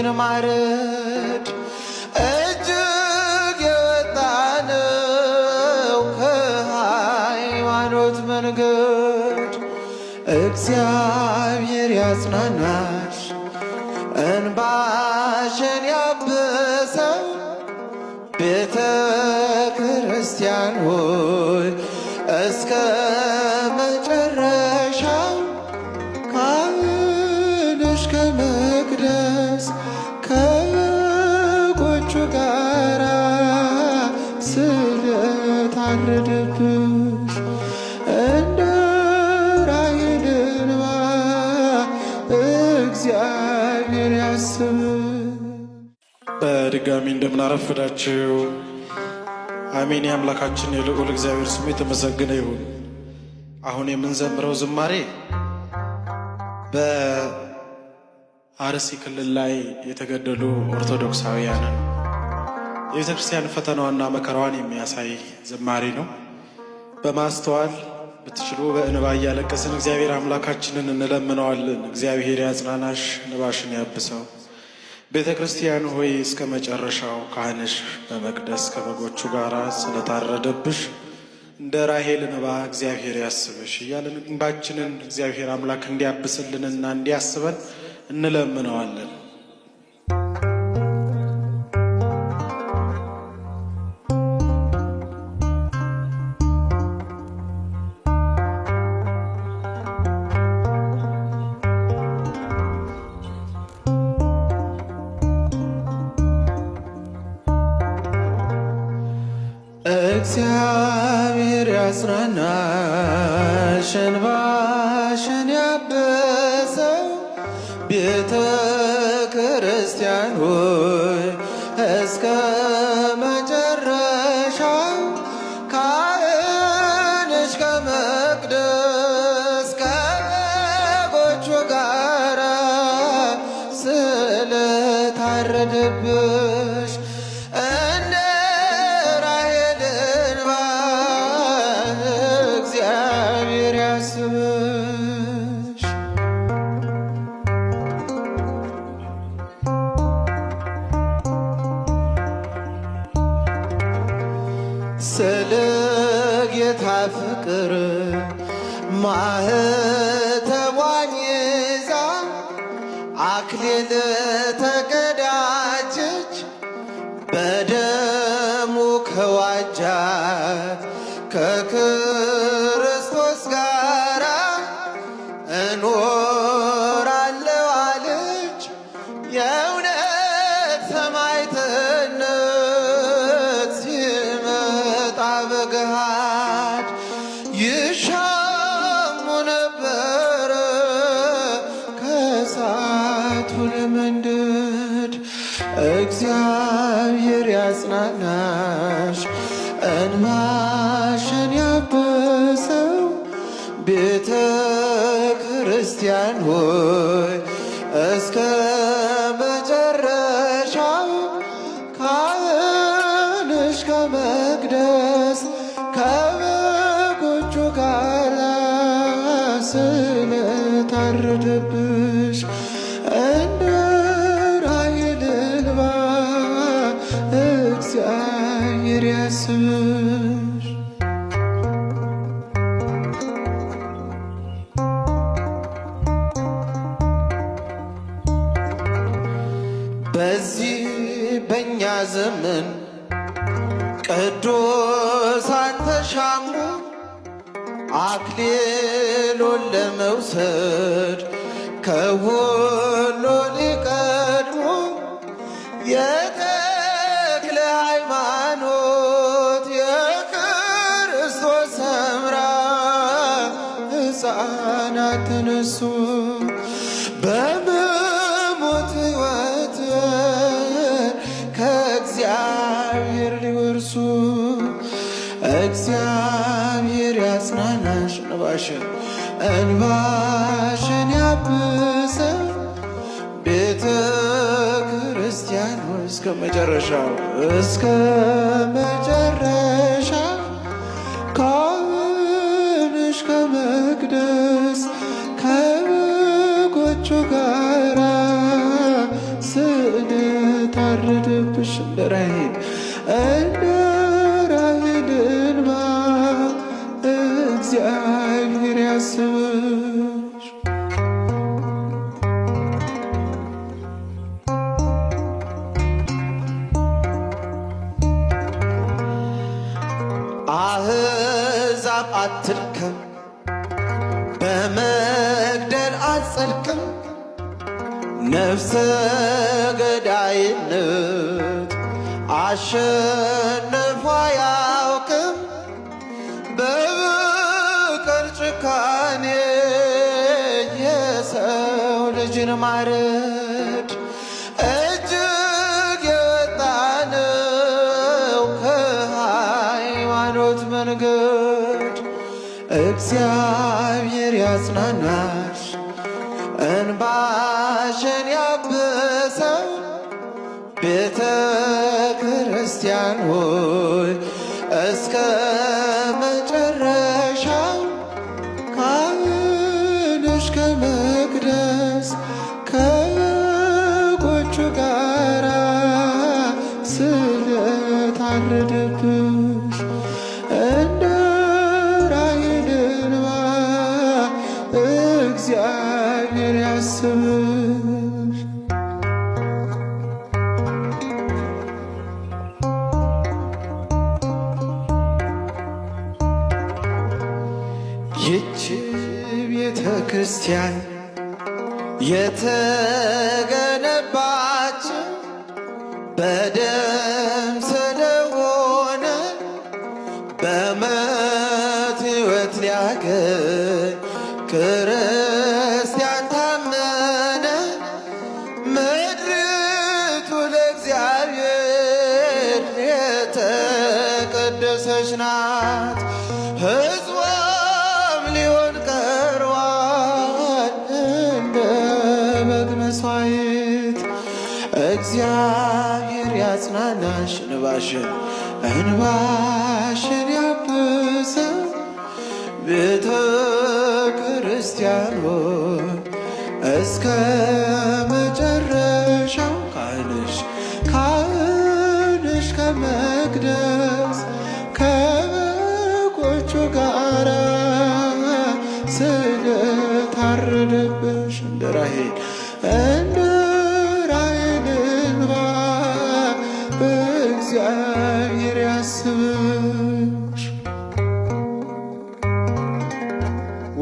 በጎችን ማረድ እጅግ የወጣ ነው ከሃይማኖት መንገድ። እግዚአብሔር ያጽናናሽ እንባሽን ያብሰው ቤተ ክርስቲያን ሆይ እስከ መጨረሻው ካህንሽ ከመቅደስ ከበጎቹ ጋራ ስለታረደብሽ እንደ ራሔል እንባ እግዚአብሔር ያስብሽ። በድጋሚ እንደምናረፍዳችሁ አሜን። የአምላካችን የልዑል እግዚአብሔር ስሙ የተመሰገነ ይሁን። አሁን የምንዘምረው ዝማሬ በአርሲ ክልል ላይ የተገደሉ ኦርቶዶክሳውያንን የቤተ ክርስቲያን ፈተናዋና መከራዋን የሚያሳይ ዝማሬ ነው። በማስተዋል ብትችሉ በእንባ እያለቀስን እግዚአብሔር አምላካችንን እንለምነዋለን። እግዚአብሔር ያጽናናሽ፣ እንባሽን ያብሰው። ቤተ ክርስቲያን ሆይ እስከ መጨረሻው ካህንሽ በመቅደስ ከበጎቹ ጋር ስለታረደብሽ እንደ ራሔል እንባ እግዚአብሔር ያስብሽ እያለን እንባችንን እግዚአብሔር አምላክ እንዲያብስልንና እንዲያስበን እንለምነዋለን። እግዚአብሔር ያጽናናሽ እንባሽን ያብሰው ቤተ ክርስቲያን ሆይ እስከ መጨረሻው ካህንሽ ከመቅደስ ከበጎቹ ጋራ ስለታረደብሽ ስለ ጌታ ፍቅር ማኅተቧን ይዛ አክሊል ተቀዳጀች በደሙ ከዋጃት ከክርስቶስ ጋራ እኖራለሁ አለች። የእውነት ሰማዕትነት ሲመጣ በገሃድ ይሻሙ ነበረ ከእሳቱ ለመንደድ። እግዚአብሔር ያጽናናሽ እንባሽን ያብሰው ቤተ ክርስቲያን ሆይ እስከ መጨረሻው ካህንሽ ከመቅደስ ከበጎቹ ጋር ስለታረደብሽ እንደ ራሔል እንባ እግዚአብሔር ያስብሽ። በዚህ በእኛ ዘመን ቅዱሳን ተሻሙ አክሊሉን ለመውሰድ ከሁሉ ሊቀድሙ የተክለ ሃይማኖት የክርስቶስ ሰምራ ሕፃናት ተነሱ በመሞት ሕይወትን ከእግዚአብሔር ሊወርሱ። እግዚአብሔር ያጽናናሽ እንባሽን ያብሰው ቤተ ክርስቲያን ሆይ እስከ መጨረሻ ካህንሽ ከመቅደስ ከበጎቹ ጋራ ራሔል እንደ ራሔል እንባ እግዚአብሔር ያስብሽ። አሕዛብ አትድከም፣ በመግደል አትጸድቅም፣ ነፍሰ ገዳይነት አሸንፎ አያውቅም። በበቀል ጭካኔ የሰው ልጅን ማረድ እጅግ የወጣ ነው ከሃይማኖት መንገድ። እግዚአብሔር ያጽናናሽ፣ እንባሽን ያብሰው፣ ቤተ ክርስቲያን ሆይ እስከ መጨረሻው ካህንሽ ከመቅደስ ከበጎቹ ጋራ ስለታረደብሽ እንደ ራሔል እንባ እግዚአብሔር ያስብሽ። ይህች ቤተ ክርስቲያን የተገነባች በደም ስለሆነ በሞት ሕይወት ሊያገኝ ክርስቲያን ታመነ። ምድሪቱ ለእግዚአብሔር የተቀደሰች ናት፣ ሕዝቧም ሊሆን ቀርቧል እንደ በግ መሥዋዕት። እግዚአብሔር ያጽናናሽ፣ እንባሽን ያብሰው፣ ቤተ ክርስቲያን ሆይ እስከ መጨረሻው ካህንሽ ከመቅደስ ከበጎቹ ጋራ ስለታረደብሽ እንደ ራሔል እንባ እግዚአብሔር ያስብሽ።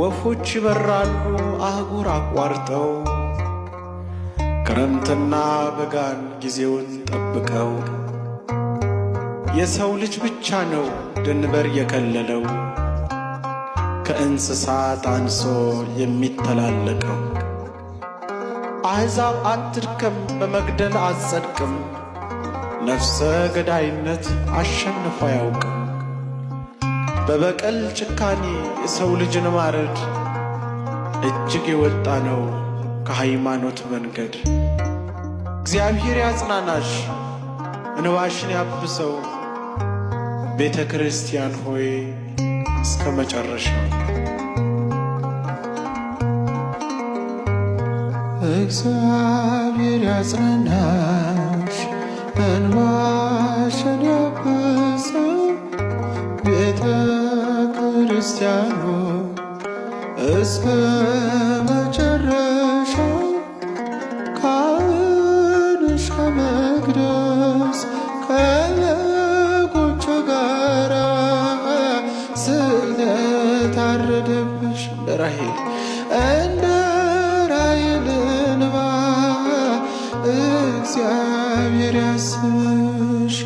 ወፎች ይበራሉ አህጉር አቋርጠው፣ ክረምትና በጋን ጊዜውን ጠብቀው። የሰው ልጅ ብቻ ነው ድንበር የከለለው፣ ከእንስሳት አንሶ የሚተላለቀው። አሕዛብ አትድከም፣ በመግደል አትጸድቅም፣ ነፍሰ ገዳይነት አሸንፎ አያውቅም። በበቀል ጭካኔ የሰው ልጅን ማረድ እጅግ የወጣ ነው ከሃይማኖት መንገድ። እግዚአብሔር ያጽናናሽ፣ እንባሽን ያብሰው፣ ቤተ ክርስቲያን ሆይ እስከ መጨረሻው። እግዚአብሔር ያጽናናሽ፣ እንባሽን ያብሰው፣ ቤተ ክርስቲያን ሆይ እስከ መጨረሻው ካህንሽ ከመቅደስ ከበጎቹ ጋራ ስለታረደብሽ እንደ ራሔል እንባ እግዚአብሔር ያስብሽ።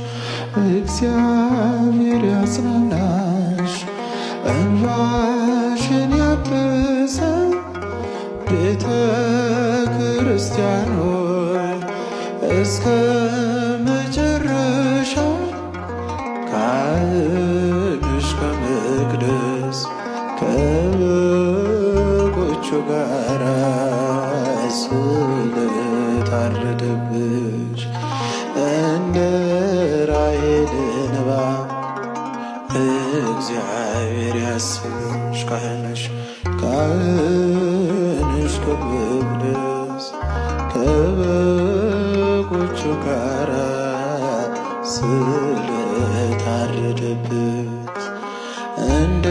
እግዚአብሔር ያጽናናሽ፣ እንባሽን ያብሰው፣ ቤተ ክርስቲያን ሆይ እስከ መጨረሻው ካህንሽ ከመቅደስ ከበጎቹ ጋራ ስለታረደብሽ እንደ ራሔል እንባ እግዚአብሔር ያስብሽ። ካህንሽ ከመቅደስ ከበጎቹ ጋራ ስለታረደበት እንደ